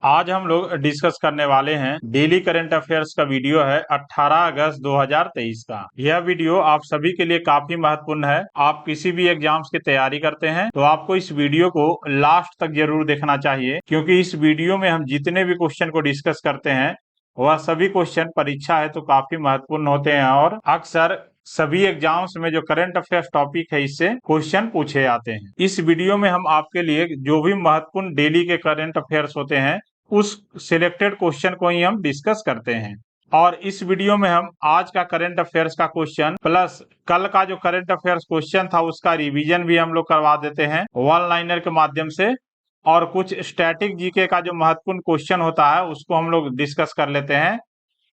आज हम लोग डिस्कस करने वाले हैं डेली करंट अफेयर्स का वीडियो है 18 अगस्त 2023 का। यह वीडियो आप सभी के लिए काफी महत्वपूर्ण है। आप किसी भी एग्जाम्स की तैयारी करते हैं तो आपको इस वीडियो को लास्ट तक जरूर देखना चाहिए, क्योंकि इस वीडियो में हम जितने भी क्वेश्चन को डिस्कस करते हैं वह सभी क्वेश्चन परीक्षा है तो काफी महत्वपूर्ण होते हैं और अक्सर सभी एग्जाम्स में जो करंट अफेयर्स टॉपिक है इससे क्वेश्चन पूछे जाते हैं। इस वीडियो में हम आपके लिए जो भी महत्वपूर्ण डेली के करंट अफेयर्स होते हैं उस सिलेक्टेड क्वेश्चन को ही हम डिस्कस करते हैं। और इस वीडियो में हम आज का करंट अफेयर्स का क्वेश्चन प्लस कल का जो करंट अफेयर्स क्वेश्चन था उसका रिवीजन भी हम लोग करवा देते हैं वन लाइनर के माध्यम से, और कुछ स्टैटिक जीके का जो महत्वपूर्ण क्वेश्चन होता है उसको हम लोग डिस्कस कर लेते हैं।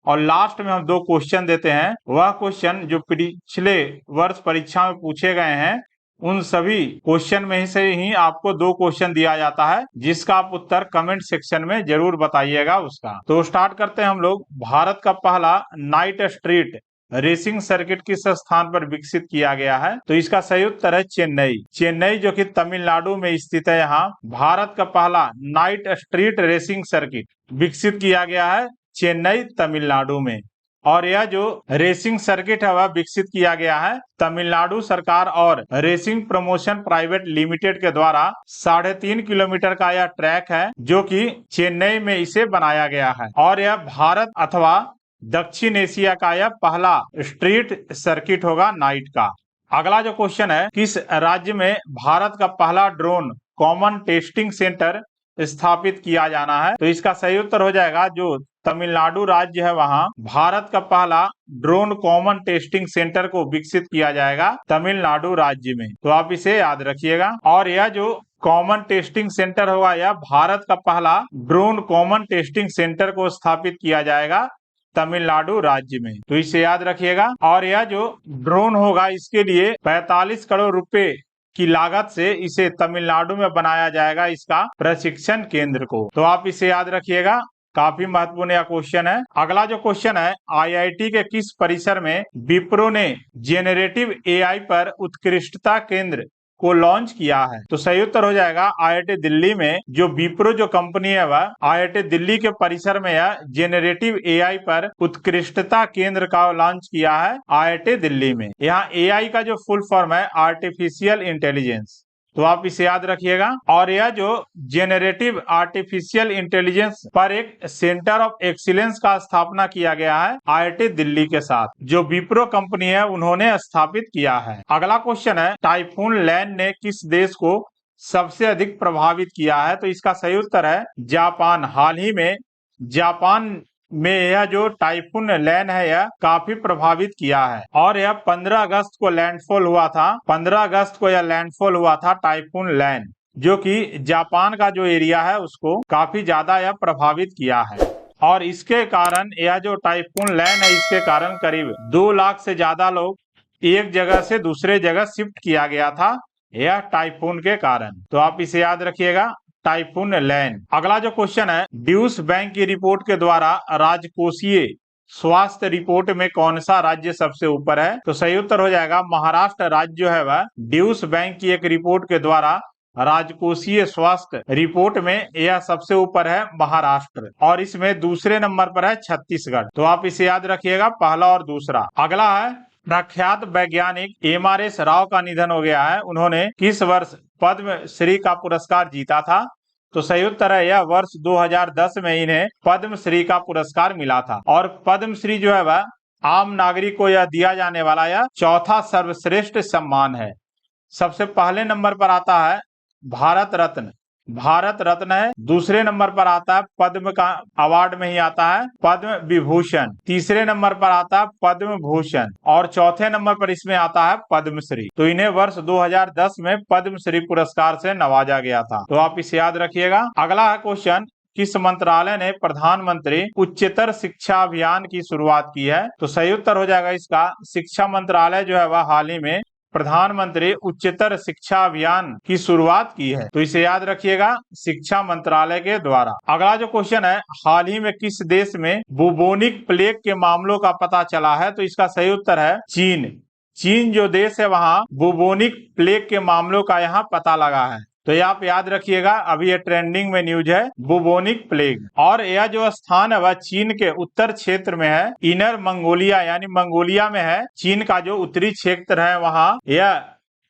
और लास्ट में हम दो क्वेश्चन देते हैं, वह क्वेश्चन जो पिछले वर्ष परीक्षा में पूछे गए हैं उन सभी क्वेश्चन में से ही आपको दो क्वेश्चन दिया जाता है, जिसका आप उत्तर कमेंट सेक्शन में जरूर बताइएगा उसका। तो स्टार्ट करते हैं हम लोग। भारत का पहला नाइट स्ट्रीट रेसिंग सर्किट किस स्थान पर विकसित किया गया है? तो इसका सही उत्तर है चेन्नई। चेन्नई जो कि तमिलनाडु में स्थित है, यहाँ भारत का पहला नाइट स्ट्रीट रेसिंग सर्किट विकसित किया गया है चेन्नई तमिलनाडु में। और यह जो रेसिंग सर्किट है वह विकसित किया गया है तमिलनाडु सरकार और रेसिंग प्रमोशन प्राइवेट लिमिटेड के द्वारा। 3.5 किलोमीटर का यह ट्रैक है जो कि चेन्नई में इसे बनाया गया है, और यह भारत अथवा दक्षिण एशिया का यह पहला स्ट्रीट सर्किट होगा नाइट का। अगला जो क्वेश्चन है, किस राज्य में भारत का पहला ड्रोन कॉमन टेस्टिंग सेंटर स्थापित किया जाना है? तो इसका सही उत्तर हो जाएगा जो तमिलनाडु राज्य है वहां भारत का पहला ड्रोन कॉमन टेस्टिंग सेंटर को विकसित किया जाएगा तमिलनाडु राज्य में। तो आप इसे याद रखिएगा। और यह जो कॉमन टेस्टिंग सेंटर होगा यह भारत का पहला ड्रोन कॉमन टेस्टिंग सेंटर को स्थापित किया जाएगा तमिलनाडु राज्य में, तो इसे याद रखिएगा। और यह जो ड्रोन होगा इसके लिए 45 करोड़ रुपए की लागत से इसे तमिलनाडु में बनाया जाएगा, इसका प्रशिक्षण केंद्र को। तो आप इसे याद रखिएगा, काफी महत्वपूर्ण यह क्वेश्चन है। अगला जो क्वेश्चन है, आईआईटी के किस परिसर में विप्रो ने जेनरेटिव एआई पर उत्कृष्टता केंद्र को लॉन्च किया है? तो सही उत्तर हो जाएगा आईआईटी दिल्ली में। जो विप्रो जो कंपनी है वह आईआईटी दिल्ली के परिसर में यह जेनरेटिव एआई पर उत्कृष्टता केंद्र का लॉन्च किया है आईआईटी दिल्ली में। यहाँ एआई का जो फुल फॉर्म है आर्टिफिशियल इंटेलिजेंस, तो आप इसे याद रखिएगा। और यह जो जेनरेटिव आर्टिफिशियल इंटेलिजेंस पर एक सेंटर ऑफ एक्सीलेंस का स्थापना किया गया है आईआईटी दिल्ली के साथ, जो विप्रो कंपनी है उन्होंने स्थापित किया है। अगला क्वेश्चन है, टाइफून लैन ने किस देश को सबसे अधिक प्रभावित किया है? तो इसका सही उत्तर है जापान। हाल ही में जापान में यह जो टाइफून लैन है यह काफी प्रभावित किया है, और यह 15 अगस्त को लैंडफॉल हुआ था। 15 अगस्त को यह लैंडफॉल हुआ था टाइफून लैन, जो कि जापान का जो एरिया है उसको काफी ज्यादा यह प्रभावित किया है। और इसके कारण यह जो टाइफून लैन है इसके कारण करीब 2 लाख से ज्यादा लोग एक जगह से दूसरे जगह शिफ्ट किया गया था यह टाइफून के कारण। तो आप इसे याद रखिएगा, टाइफून लैन। अगला जो क्वेश्चन है, ड्यूस बैंक की रिपोर्ट के द्वारा राजकोषीय स्वास्थ्य रिपोर्ट में कौन सा राज्य सबसे ऊपर है? तो सही उत्तर हो जाएगा महाराष्ट्र राज्य जो है वह ड्यूस बैंक की एक रिपोर्ट के द्वारा राजकोषीय स्वास्थ्य रिपोर्ट में यह सबसे ऊपर है महाराष्ट्र, और इसमें दूसरे नंबर पर है छत्तीसगढ़। तो आप इसे याद रखिएगा, पहला और दूसरा। अगला है, प्रख्यात वैज्ञानिक एमआरएस राव का निधन हो गया है। उन्होंने किस वर्ष पद्म श्री का पुरस्कार जीता था? तो सही उत्तर है यह वर्ष 2010 में इन्हें पद्म श्री का पुरस्कार मिला था। और पद्म श्री जो है वह आम नागरिक को यह दिया जाने वाला यह चौथा सर्वश्रेष्ठ सम्मान है। सबसे पहले नंबर पर आता है भारत रत्न, भारत रत्न है। दूसरे नंबर पर आता है पद्म का अवार्ड में ही आता है पद्म विभूषण। तीसरे नंबर पर आता है पद्म भूषण, और चौथे नंबर पर इसमें आता है पद्मश्री। तो इन्हें वर्ष 2010 में पद्मश्री पुरस्कार से नवाजा गया था। तो आप इसे याद रखिएगा। अगला है क्वेश्चन, किस मंत्रालय ने प्रधानमंत्री उच्चतर शिक्षा अभियान की शुरुआत की है? तो सही उत्तर हो जाएगा इसका शिक्षा मंत्रालय जो है वह हाल ही में प्रधानमंत्री उच्चतर शिक्षा अभियान की शुरुआत की है। तो इसे याद रखिएगा, शिक्षा मंत्रालय के द्वारा। अगला जो क्वेश्चन है, हाल ही में किस देश में बुबोनिक प्लेग के मामलों का पता चला है? तो इसका सही उत्तर है चीन। चीन जो देश है वहाँ बुबोनिक प्लेग के मामलों का यहाँ पता लगा है। तो ये आप याद रखिएगा, अभी ये ट्रेंडिंग में न्यूज है, बुबोनिक प्लेग। और यह जो स्थान है वह चीन के उत्तर क्षेत्र में है, इनर मंगोलिया यानी मंगोलिया में है। चीन का जो उत्तरी क्षेत्र है वहाँ यह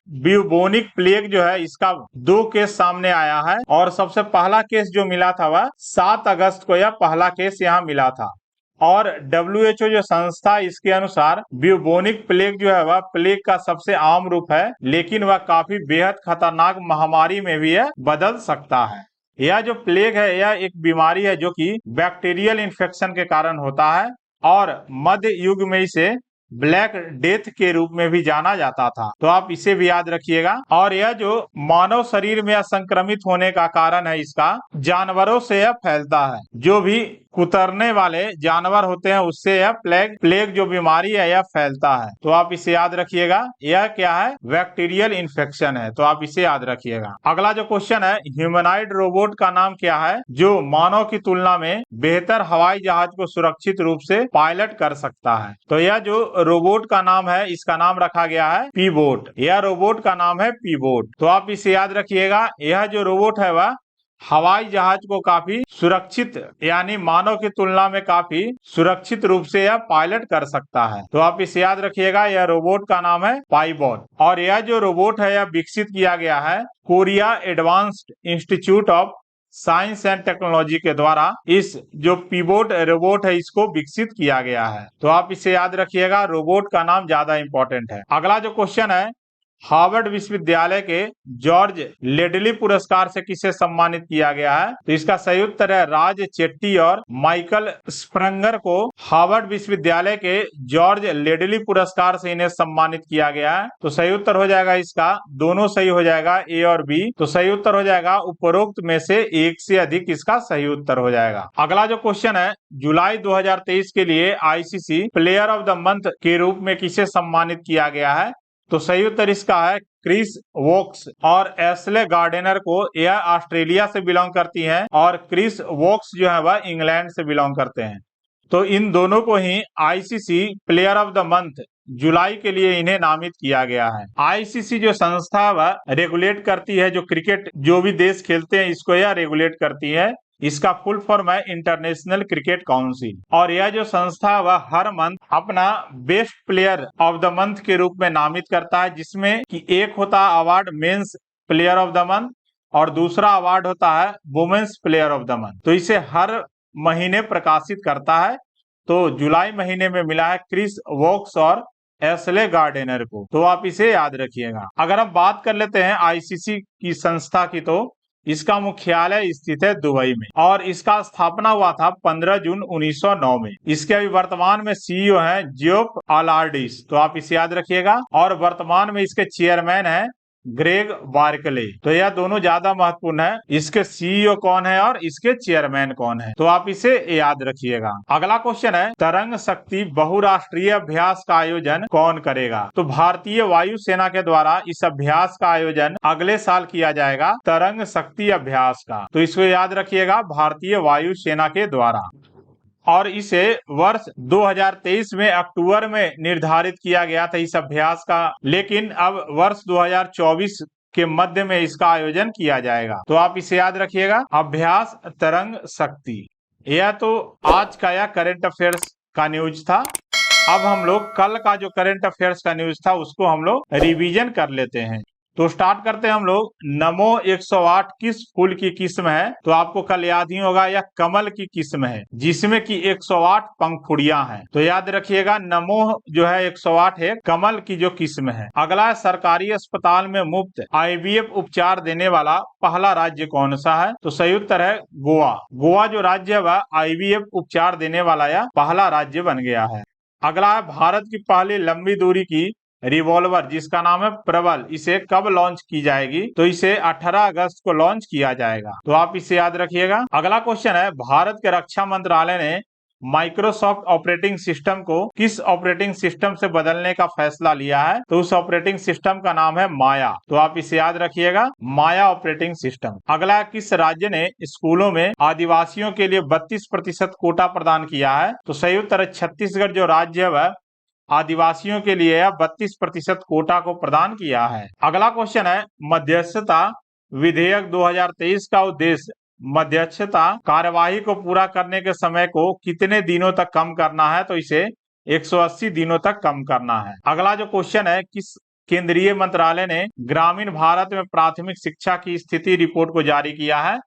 ब्यूबोनिक प्लेग जो है इसका 2 केस सामने आया है। और सबसे पहला केस जो मिला था वह 7 अगस्त को यह पहला केस यहाँ मिला था। और WHO जो संस्था, इसके अनुसार ब्यूबोनिक प्लेग जो है वह प्लेग का सबसे आम रूप है, लेकिन वह काफी बेहद खतरनाक महामारी में भी यह बदल सकता है। यह जो प्लेग है यह एक बीमारी है जो कि बैक्टीरियल इन्फेक्शन के कारण होता है, और मध्य युग में इसे ब्लैक डेथ के रूप में भी जाना जाता था। तो आप इसे भी याद रखिएगा। और यह जो मानव शरीर में संक्रमित होने का कारण है, इसका जानवरों से यह फैलता है। जो भी कुतरने वाले जानवर होते हैं उससे यह प्लेग जो बीमारी है यह फैलता है। तो आप इसे याद रखिएगा। यह क्या है? बैक्टीरियल इन्फेक्शन है। तो आप इसे याद रखिएगा। अगला जो क्वेश्चन है, ह्यूमनॉइड रोबोट का नाम क्या है जो मानव की तुलना में बेहतर हवाई जहाज को सुरक्षित रूप से पायलट कर सकता है? तो यह जो रोबोट का नाम है इसका नाम रखा गया है पीबोट। यह रोबोट का नाम है पीबोट। तो आप इसे याद रखिएगा। यह जो रोबोट है वह हवाई जहाज को काफी सुरक्षित यानी मानव की तुलना में काफी सुरक्षित रूप से यह पायलट कर सकता है। तो आप इसे याद रखिएगा। यह रोबोट का नाम है पाइबॉट। और यह जो रोबोट है यह विकसित किया गया है Korea advanced institute of science and technology के द्वारा। इस जो पीबोट रोबोट है इसको विकसित किया गया है। तो आप इसे याद रखिएगा। रोबोट का नाम ज्यादा इंपॉर्टेंट है। अगला जो क्वेश्चन है, हार्वर्ड विश्वविद्यालय के जॉर्ज लेडली पुरस्कार से किसे सम्मानित किया गया है? तो इसका सही उत्तर है राज चेट्टी और माइकल स्प्रंगर को हार्वर्ड विश्वविद्यालय के जॉर्ज लेडली पुरस्कार से इन्हें सम्मानित किया गया है। तो सही उत्तर हो जाएगा इसका, दोनों सही हो जाएगा, ए और बी। तो सही उत्तर हो जाएगा उपरोक्त में से एक से अधिक इसका सही उत्तर हो जाएगा। अगला जो क्वेश्चन है, जुलाई 2023 के लिए ICC player of the month के रूप में किसे सम्मानित किया गया है? तो सही उत्तर इसका है क्रिस वोक्स और एशले गार्डनर को। यह ऑस्ट्रेलिया से बिलोंग करती हैं और क्रिस वोक्स जो है वह इंग्लैंड से बिलोंग करते हैं। तो इन दोनों को ही ICC player of the month जुलाई के लिए इन्हें नामित किया गया है। आईसीसी जो संस्था वह रेगुलेट करती है, जो क्रिकेट जो भी देश खेलते हैं इसको यह रेगुलेट करती है। इसका फुल फॉर्म है इंटरनेशनल क्रिकेट काउंसिल। और यह जो संस्था वह हर मंथ अपना best player of the month के रूप में नामित करता है, जिसमें कि एक होता है award men's player of the month और दूसरा अवार्ड होता है women's player of the month. तो इसे हर महीने प्रकाशित करता है। तो जुलाई महीने में मिला है क्रिस वोक्स और एशले गार्डनर को। तो आप इसे याद रखिएगा। अगर हम बात कर लेते हैं आईसीसी की संस्था की, तो इसका मुख्यालय स्थित है दुबई में और इसका स्थापना हुआ था 15 जून 1909 में। इसके अभी वर्तमान में सीईओ हैं जियोफ अलार्डिस। तो आप इसे याद रखिएगा। और वर्तमान में इसके चेयरमैन हैं ग्रेग बार्कले। तो यह दोनों ज्यादा महत्वपूर्ण है, इसके सीईओ कौन है और इसके चेयरमैन कौन है। तो आप इसे याद रखिएगा। अगला क्वेश्चन है, तरंग शक्ति बहुराष्ट्रीय अभ्यास का आयोजन कौन करेगा? तो भारतीय वायुसेना के द्वारा इस अभ्यास का आयोजन अगले साल किया जाएगा, तरंग शक्ति अभ्यास का। तो इसको याद रखिएगा, भारतीय वायुसेना के द्वारा। और इसे वर्ष 2023 में अक्टूबर में निर्धारित किया गया था इस अभ्यास का, लेकिन अब वर्ष 2024 के मध्य में इसका आयोजन किया जाएगा। तो आप इसे याद रखिएगा, अभ्यास तरंग शक्ति। यह तो आज का यह करंट अफेयर्स का न्यूज था। अब हम लोग कल का जो करंट अफेयर्स का न्यूज था उसको हम लोग रिवीजन कर लेते हैं। तो स्टार्ट करते हैं हम लोग। नमो 108 किस फूल की किस्म है? तो आपको कल याद ही होगा, यह कमल की किस्म है जिसमें कि 108 पंखुड़ियां हैं। तो याद रखिएगा, नमो जो है 108 है, कमल की जो किस्म है। अगला है, सरकारी अस्पताल में मुफ्त आईवीएफ उपचार देने वाला पहला राज्य कौन सा है? तो सही उत्तर है गोवा। गोवा जो राज्य है वह आईवीएफ उपचार देने वाला यह पहला राज्य बन गया है। अगला है, भारत की पहली लंबी दूरी की रिवॉल्वर जिसका नाम है प्रबल, इसे कब लॉन्च की जाएगी? तो इसे 18 अगस्त को लॉन्च किया जाएगा। तो आप इसे याद रखिएगा। अगला क्वेश्चन है, भारत के रक्षा मंत्रालय ने माइक्रोसॉफ्ट ऑपरेटिंग सिस्टम को किस ऑपरेटिंग सिस्टम से बदलने का फैसला लिया है? तो उस ऑपरेटिंग सिस्टम का नाम है माया। तो आप इसे याद रखिएगा, माया ऑपरेटिंग सिस्टम। अगला, किस राज्य ने स्कूलों में आदिवासियों के लिए 32% कोटा प्रदान किया है? तो सही उत्तर है छत्तीसगढ़ जो राज्य है वह आदिवासियों के लिए 32% कोटा को प्रदान किया है। अगला क्वेश्चन है, मध्यस्थता विधेयक 2023 का उद्देश्य मध्यस्थता कार्यवाही को पूरा करने के समय को कितने दिनों तक कम करना है, तो इसे 180 दिनों तक कम करना है। अगला जो क्वेश्चन है, किस केंद्रीय मंत्रालय ने ग्रामीण भारत में प्राथमिक शिक्षा की स्थिति रिपोर्ट को जारी किया है,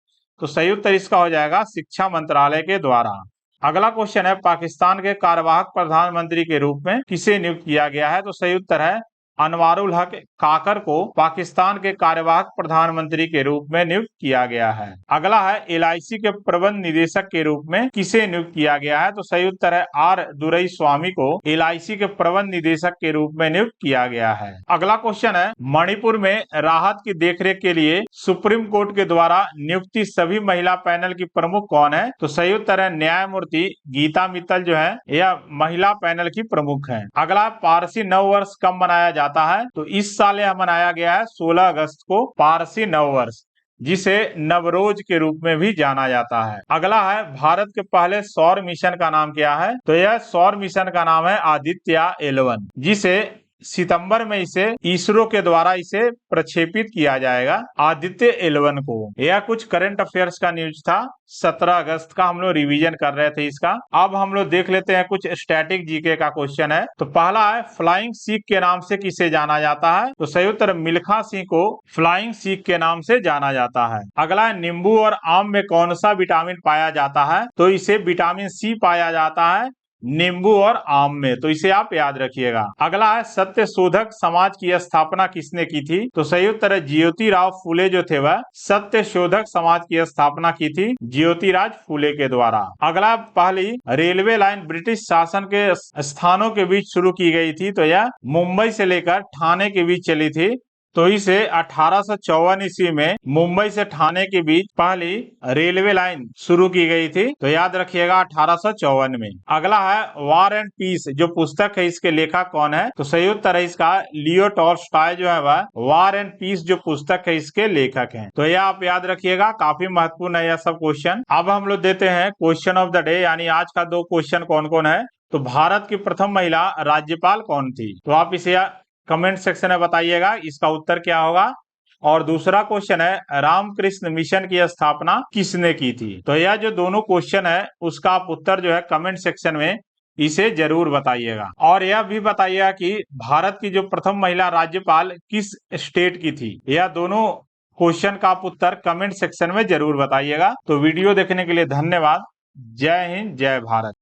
तो सही उत्तर इसका हो जाएगा शिक्षा मंत्रालय के द्वारा। अगला क्वेश्चन है, पाकिस्तान के कार्यवाहक प्रधानमंत्री के रूप में किसे नियुक्त किया गया है, तो सही उत्तर है अनवारुल हक काकर को पाकिस्तान के कार्यवाहक प्रधानमंत्री के रूप में नियुक्त किया गया है। अगला है, एलआईसी के प्रबंध निदेशक के रूप में किसे नियुक्त किया गया है, तो सही उत्तर है आर दुरई स्वामी को एलआईसी के प्रबंध निदेशक के रूप में नियुक्त किया गया है। अगला क्वेश्चन है, मणिपुर में राहत की देखरेख के लिए सुप्रीम कोर्ट के द्वारा नियुक्ति सभी महिला पैनल की प्रमुख कौन है, तो सही उत्तर है न्यायमूर्ति गीता मित्तल जो है यह महिला पैनल की प्रमुख है। अगला, पारसी नव वर्ष कब मनाया जाता है, तो इस साल यह मनाया गया है 16 अगस्त को पारसी नव वर्ष, जिसे नवरोज के रूप में भी जाना जाता है। अगला है, भारत के पहले सौर मिशन का नाम क्या है, तो यह सौर मिशन का नाम है आदित्य 11, जिसे सितंबर में इसे इसरो के द्वारा इसे प्रक्षेपित किया जाएगा आदित्य 11 को। यह कुछ करंट अफेयर्स का न्यूज था 17 अगस्त का, हम लोग रिवीजन कर रहे थे इसका। अब हम लोग देख लेते हैं कुछ स्टैटिक जीके का क्वेश्चन है। तो पहला है, फ्लाइंग सिख के नाम से किसे जाना जाता है, तो सही उत्तर मिल्खा सिंह को फ्लाइंग सिख के नाम से जाना जाता है। अगला है, नींबू और आम में कौन सा विटामिन पाया जाता है, तो इसे विटामिन सी पाया जाता है नींबू और आम में, तो इसे आप याद रखिएगा। अगला है, सत्य शोधक समाज की स्थापना किसने की थी, तो सही उत्तर है ज्योतिराव फूले जो थे वह सत्य शोधक समाज की स्थापना की थी ज्योतिराज फूले के द्वारा। अगला, पहली रेलवे लाइन ब्रिटिश शासन के स्थानों के बीच शुरू की गई थी, तो यह मुंबई से लेकर ठाणे के बीच चली थी, तो इसे 1854 ईस्वी में मुंबई से ठाणे के बीच पहली रेलवे लाइन शुरू की गई थी, तो याद रखिएगा 1854 में। अगला है, वॉर एंड पीस जो पुस्तक है इसके लेखक कौन है, तो सही उत्तर है इसका लियो टॉल्स्टॉय जो है वह वॉर एंड पीस जो पुस्तक है इसके लेखक हैं, तो यह आप याद रखिएगा, काफी महत्वपूर्ण है यह सब क्वेश्चन। अब हम लोग देते हैं क्वेश्चन ऑफ द डे, यानी आज का दो क्वेश्चन कौन कौन है। तो भारत की प्रथम महिला राज्यपाल कौन थी, तो आप इसे कमेंट सेक्शन में बताइएगा इसका उत्तर क्या होगा। और दूसरा क्वेश्चन है, रामकृष्ण मिशन की स्थापना किसने की थी, तो यह जो दोनों क्वेश्चन है उसका आप उत्तर जो है कमेंट सेक्शन में इसे जरूर बताइएगा। और यह भी बताइएगा कि भारत की जो प्रथम महिला राज्यपाल किस स्टेट की थी, यह दोनों क्वेश्चन का आप उत्तर कमेंट सेक्शन में जरूर बताइएगा। तो वीडियो देखने के लिए धन्यवाद। जय हिंद, जय भारत।